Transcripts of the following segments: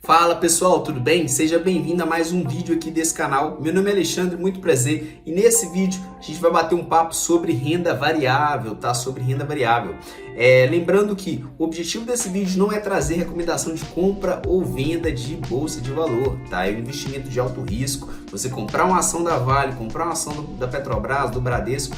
Fala pessoal, tudo bem? Seja bem-vindo a mais um vídeo aqui desse canal. Meu nome é Alexandre, muito prazer. E nesse vídeo a gente vai bater um papo sobre renda variável, tá? Sobre renda variável. Lembrando que o objetivo desse vídeo não é trazer recomendação de compra ou venda de bolsa de valor, tá? É um investimento de alto risco. Você comprar uma ação da Vale, comprar uma ação da Petrobras, do Bradesco,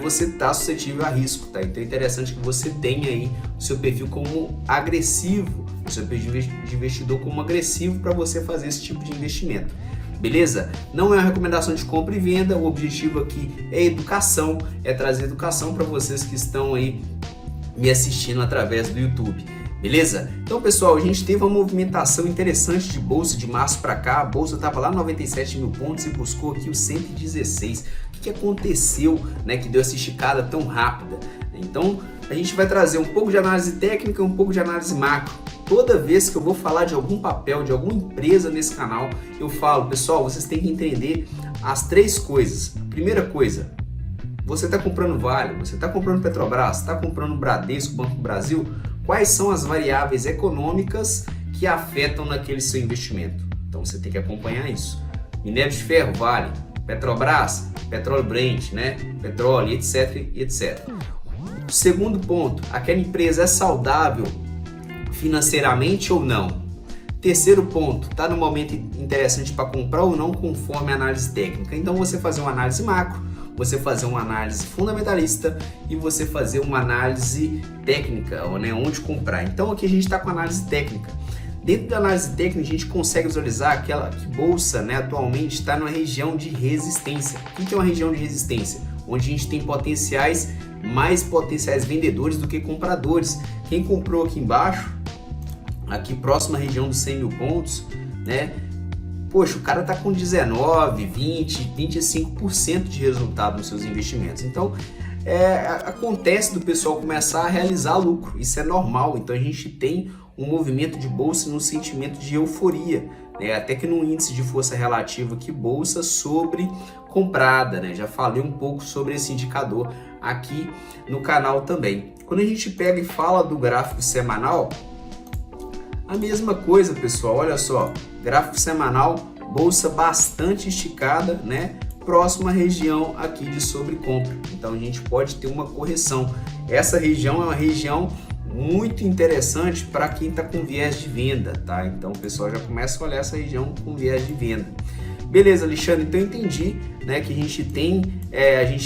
você está suscetível a risco, tá? Então é interessante que você tenha aí o seu perfil como agressivo, o seu perfil de investidor como agressivo para você fazer esse tipo de investimento. Beleza? Não é uma recomendação de compra e venda, o objetivo aqui é educação, é trazer educação para vocês que estão aí me assistindo através do YouTube. Beleza? Então, pessoal, a gente teve uma movimentação interessante de bolsa de março para cá. A bolsa estava lá 97 mil pontos e buscou aqui os 116. O que aconteceu, né, que deu essa esticada tão rápida? Então, a gente vai trazer um pouco de análise técnica e um pouco de análise macro. Toda vez que eu vou falar de algum papel, de alguma empresa nesse canal, eu falo, pessoal, vocês têm que entender as três coisas. Primeira coisa, você está comprando Vale, você está comprando Petrobras, está comprando Bradesco, Banco do Brasil, quais são as variáveis econômicas que afetam naquele seu investimento? Então você tem que acompanhar isso. Minério de ferro, Vale, Petrobras, petróleo Brent, né? Petróleo, etc, etc. Segundo ponto, aquela empresa é saudável financeiramente ou não? Terceiro ponto, está no momento interessante para comprar ou não conforme a análise técnica. Então você fazer uma análise macro, você fazer uma análise fundamentalista e você fazer uma análise técnica, né, onde comprar. Então aqui a gente está com análise técnica. Dentro da análise técnica a gente consegue visualizar aquela que bolsa, né, atualmente está numa região de resistência. O que é uma região de resistência? Onde a gente tem mais potenciais vendedores do que compradores. Quem comprou aqui embaixo, aqui próximo à região dos 100 mil pontos, né? Poxa, o cara tá com 19, 20, 25% de resultado nos seus investimentos. Então, acontece do pessoal começar a realizar lucro. Isso é normal. Então, a gente tem um movimento de bolsa no sentimento de euforia, né? Até que no índice de força relativa aqui, bolsa sobre comprada, né? Já falei um pouco sobre esse indicador aqui no canal também. Quando a gente pega e fala do gráfico semanal, a mesma coisa, pessoal, olha só, gráfico semanal, bolsa bastante esticada, né? Próxima região aqui de sobrecompra. Então a gente pode ter uma correção. Essa região é uma região muito interessante para quem está com viés de venda, tá? Então o pessoal já começa a olhar essa região com viés de venda. Beleza, Alexandre, então eu entendi, né, que a gente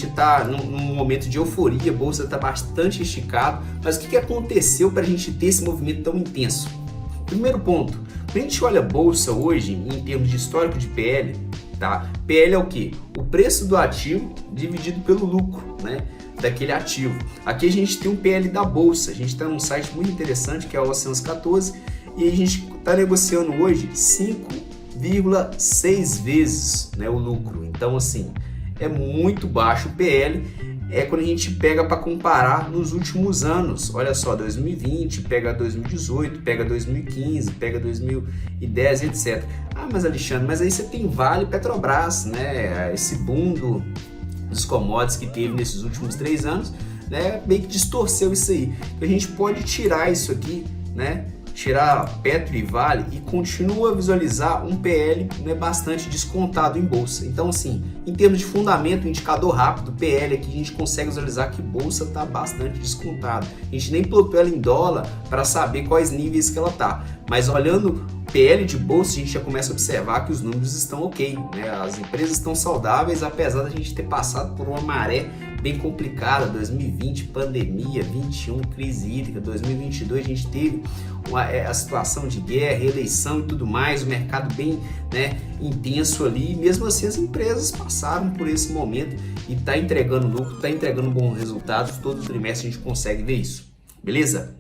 está num momento de euforia, a bolsa está bastante esticada, mas o que aconteceu para a gente ter esse movimento tão intenso? Primeiro ponto, quando a gente olha a bolsa hoje em termos de histórico de PL, tá? PL é o que? O preço do ativo dividido pelo lucro, né, daquele ativo. Aqui a gente tem um PL da bolsa, a gente está num site muito interessante que é o Oceanos14 e a gente está negociando hoje 5,6 vezes, né, o lucro. Então assim, é muito baixo o PL. Quando a gente pega para comparar nos últimos anos, olha só, 2020, pega 2018, pega 2015, pega 2010, etc. Ah, mas Alexandre, mas aí você tem Vale e Petrobras, né? Esse boom dos commodities que teve nesses últimos 3 anos, né? Meio que distorceu isso aí. A gente pode tirar isso aqui, né? Tirar Petro e Vale e continua a visualizar um PL, né, bastante descontado em bolsa. Então assim, em termos de fundamento, indicador rápido, PL aqui a gente consegue visualizar que bolsa está bastante descontada. A gente nem plotou ela em dólar para saber quais níveis que ela está, mas olhando PL de bolsa a gente já começa a observar que os números estão ok, né? As empresas estão saudáveis apesar da gente ter passado por uma maré bem complicada, 2020 pandemia, 21 crise hídrica, 2022 a gente teve a situação de guerra, eleição e tudo mais, o mercado bem, né, intenso ali, e mesmo assim as empresas passaram por esse momento e está entregando lucro, está entregando bons resultados, todo trimestre a gente consegue ver isso, beleza?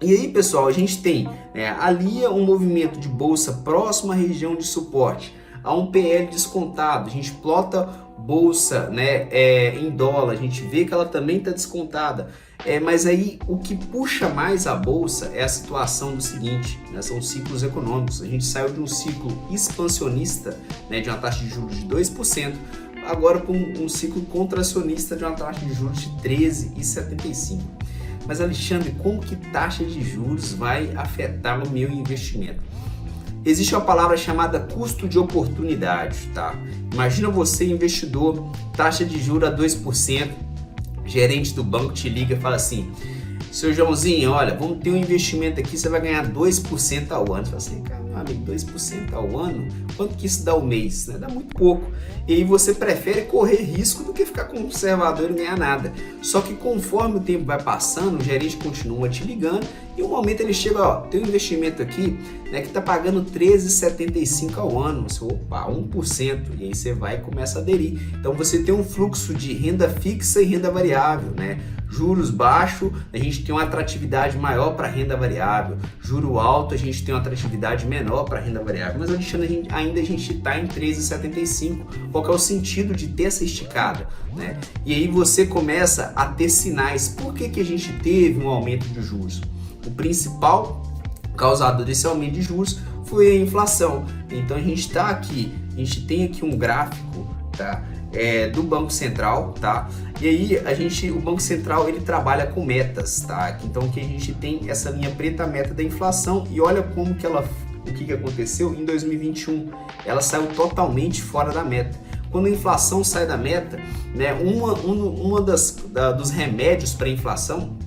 E aí, pessoal, a gente tem, alia um movimento de bolsa próximo à região de suporte, a um PL descontado, a gente plota bolsa, né, em dólar, a gente vê que ela também está descontada, mas aí o que puxa mais a bolsa é a situação do seguinte, né, são ciclos econômicos. A gente saiu de um ciclo expansionista, né, de uma taxa de juros de 2%, agora para um ciclo contracionista de uma taxa de juros de 13,75%. Mas Alexandre, como que taxa de juros vai afetar o meu investimento? existe uma palavra chamada custo de oportunidade, tá? Imagina você, investidor, taxa de juros a 2%, gerente do banco te liga e fala assim: seu Joãozinho, olha, vamos ter um investimento aqui, você vai ganhar 2% ao ano. Você fala assim, cara, meu amigo, 2% ao ano? Quanto que isso dá ao mês? Né? Dá muito pouco. E aí você prefere correr risco do que ficar conservador e não ganhar nada. Só que conforme o tempo vai passando, o gerente continua te ligando e um momento ele chega, ó, tem um investimento aqui, né, que está pagando 13,75 ao ano. Você, opa, 1%. E aí você vai e começa a aderir. Então você tem um fluxo de renda fixa e renda variável, né? Juros baixos, a gente tem uma atratividade maior para renda variável. Juro alto, a gente tem uma atratividade menor para renda variável. Mas ainda a gente está em 13,75. Qual que é o sentido de ter essa esticada, né? E aí você começa a ter sinais. Por que a gente teve um aumento de juros? O principal causador desse aumento de juros foi a inflação. Então a gente está aqui, a gente tem aqui um gráfico, tá? Do Banco Central, tá? E aí o Banco Central ele trabalha com metas, tá? Então que a gente tem essa linha preta, a meta da inflação, e olha como que o que aconteceu em 2021, ela saiu totalmente fora da meta. Quando a inflação sai da meta, né, uma dos remédios para a inflação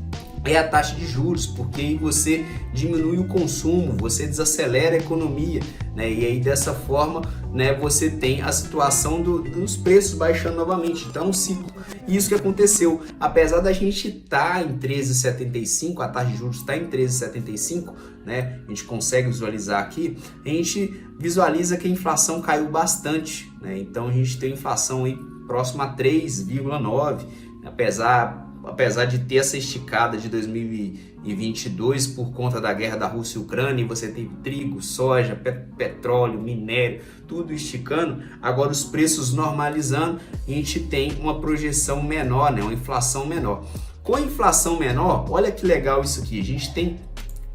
é a taxa de juros, porque aí você diminui o consumo, você desacelera a economia, né? E aí dessa forma, né, você tem a situação dos preços baixando novamente. Então é um ciclo. E isso que aconteceu, apesar da gente estar em 13,75, a taxa de juros está em 13,75, né? A gente consegue visualizar aqui, a gente visualiza que a inflação caiu bastante, né? Então a gente tem inflação aí próxima a 3,9, apesar de ter essa esticada de 2022 por conta da guerra da Rússia e Ucrânia, e você teve trigo, soja, petróleo, minério, tudo esticando, agora os preços normalizando, a gente tem uma projeção menor, né, uma inflação menor. Com a inflação menor, olha que legal isso aqui, a gente tem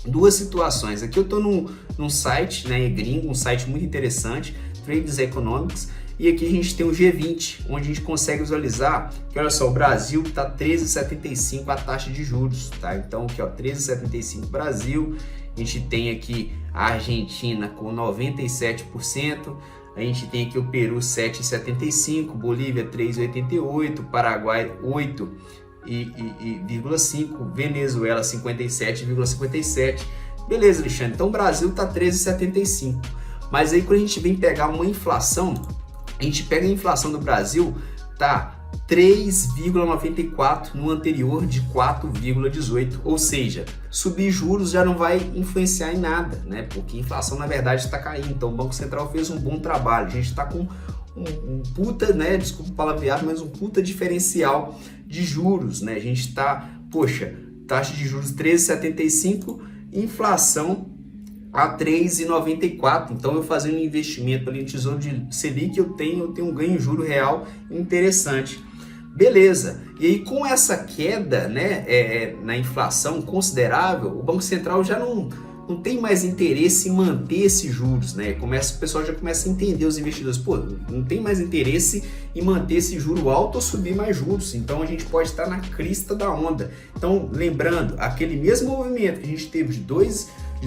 duas situações. Aqui eu estou num site, né, gringo, um site muito interessante, Trades Economics. E aqui a gente tem o G20, onde a gente consegue visualizar que, olha só, o Brasil está 13,75 a taxa de juros, tá? Então aqui, ó, 13,75 Brasil, a gente tem aqui a Argentina com 97%, a gente tem aqui o Peru 7,75, Bolívia 3,88, Paraguai 8,5, Venezuela 57,57. Beleza, Alexandre, então o Brasil está 13,75. Mas aí quando a gente vem pegar uma inflação, a gente pega a inflação do Brasil, tá 3,94 no anterior de 4,18, ou seja, subir juros já não vai influenciar em nada, né? Porque a inflação na verdade está caindo. Então o Banco Central fez um bom trabalho. A gente está com um puta, né? Desculpa o palavreado, mas um puta diferencial de juros, né? A gente está, poxa, taxa de juros 13,75, inflação a 3,94, então eu fazendo um investimento ali no Tesouro de Selic, eu tenho um ganho em juro real interessante. Beleza, e aí com essa queda, né, na inflação considerável, o Banco Central já não tem mais interesse em manter esses juros, né? O pessoal já começa a entender, os investidores, pô, não tem mais interesse em manter esse juro alto ou subir mais juros, então a gente pode estar na crista da onda. Então, lembrando, aquele mesmo movimento que a gente teve de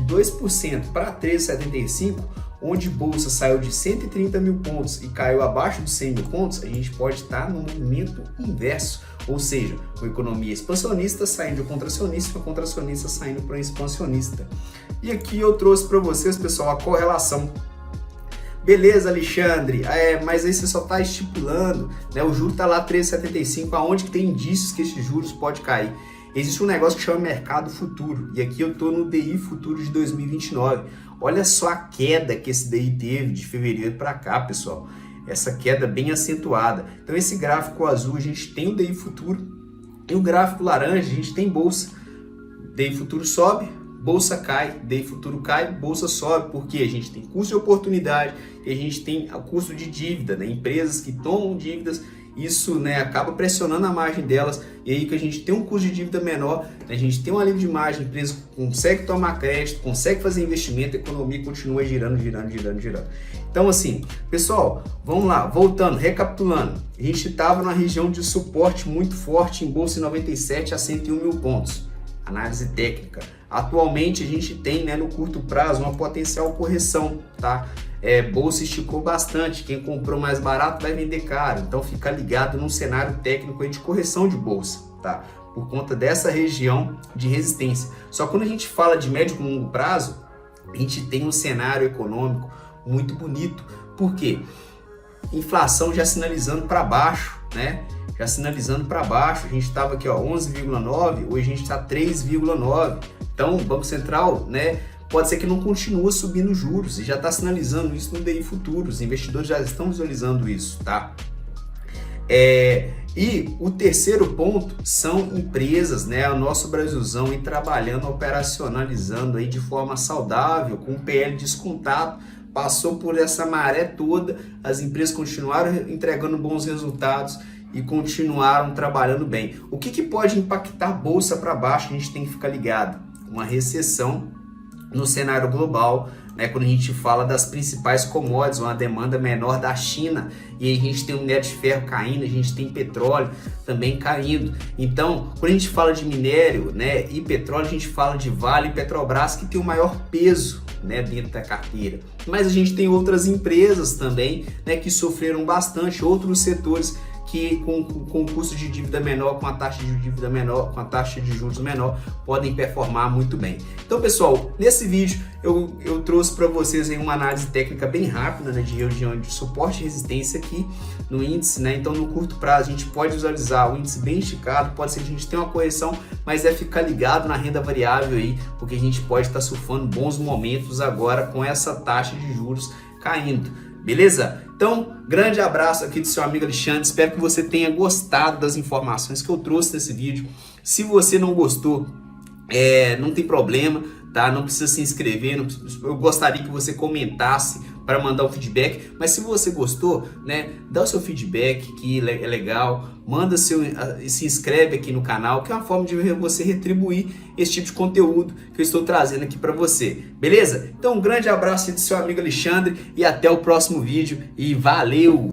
2% para 13,75, onde bolsa saiu de 130 mil pontos e caiu abaixo dos 100 mil pontos, a gente pode estar no movimento inverso, ou seja, com a economia expansionista saindo de contracionista, com a contracionista saindo para expansionista. E aqui eu trouxe para vocês, pessoal, a correlação. Beleza, Alexandre, mas aí você só está estipulando, né? O juro está lá 13,75, aonde que tem indícios que esses juros pode cair? Existe um negócio que chama mercado futuro, e aqui eu estou no DI futuro de 2029. Olha só a queda que esse DI teve de fevereiro para cá, pessoal. Essa queda bem acentuada. Então esse gráfico azul a gente tem o DI futuro, e o gráfico laranja a gente tem bolsa. DI futuro sobe, bolsa cai, DI futuro cai, bolsa sobe, porque a gente tem custo de oportunidade e a gente tem o custo de dívida, né? Empresas que tomam dívidas, isso, né, acaba pressionando a margem delas, e aí que a gente tem um custo de dívida menor, a gente tem um alívio de margem, a empresa consegue tomar crédito, consegue fazer investimento, a economia continua girando. Então assim, pessoal, vamos lá, voltando, recapitulando, a gente estava numa região de suporte muito forte em bolsa em 97 a 101 mil pontos. análise técnica. Atualmente a gente tem, né, no curto prazo uma potencial correção, tá? Bolsa esticou bastante, quem comprou mais barato vai vender caro, então fica ligado num cenário técnico aí de correção de bolsa, tá? Por conta dessa região de resistência. Só que quando a gente fala de médio e longo prazo, a gente tem um cenário econômico muito bonito. Por quê? Inflação já sinalizando para baixo, né? Já sinalizando para baixo. A gente estava aqui, ó, 11,9, hoje a gente está 3,9. Então, o Banco Central, né, pode ser que não continue subindo juros e já está sinalizando isso no DI Futuros. Os investidores já estão visualizando isso, tá? E o terceiro ponto são empresas, né? O nosso Brasilzão aí trabalhando, operacionalizando aí de forma saudável, com o PL descontado, passou por essa maré toda, as empresas continuaram entregando bons resultados e continuaram trabalhando bem. O que pode impactar a bolsa para baixo? A gente tem que ficar ligado. Uma recessão no cenário global, né, quando a gente fala das principais commodities, uma demanda menor da China, e aí a gente tem o minério de ferro caindo, a gente tem petróleo também caindo. Então, quando a gente fala de minério, né, e petróleo, a gente fala de Vale e Petrobras, que tem o maior peso, né, dentro da carteira. Mas a gente tem outras empresas também, né, que sofreram bastante, outros setores que com custo de dívida menor, com a taxa de dívida menor, com a taxa de juros menor, podem performar muito bem. Então, pessoal, nesse vídeo eu trouxe para vocês aí uma análise técnica bem rápida, né, de região de suporte e resistência aqui no índice, né? Então, no curto prazo, a gente pode visualizar o índice bem esticado, pode ser que a gente tenha uma correção, mas ficar ligado na renda variável aí, porque a gente pode estar surfando bons momentos agora com essa taxa de juros caindo. Beleza? Então, grande abraço aqui do seu amigo Alexandre, espero que você tenha gostado das informações que eu trouxe nesse vídeo. Se você não gostou, não tem problema, tá? Não precisa se inscrever, eu gostaria que você comentasse para mandar um feedback, mas se você gostou, né, dá o seu feedback, que é legal, se inscreve aqui no canal, que é uma forma de você retribuir esse tipo de conteúdo que eu estou trazendo aqui para você, beleza? Então um grande abraço do seu amigo Alexandre e até o próximo vídeo e valeu!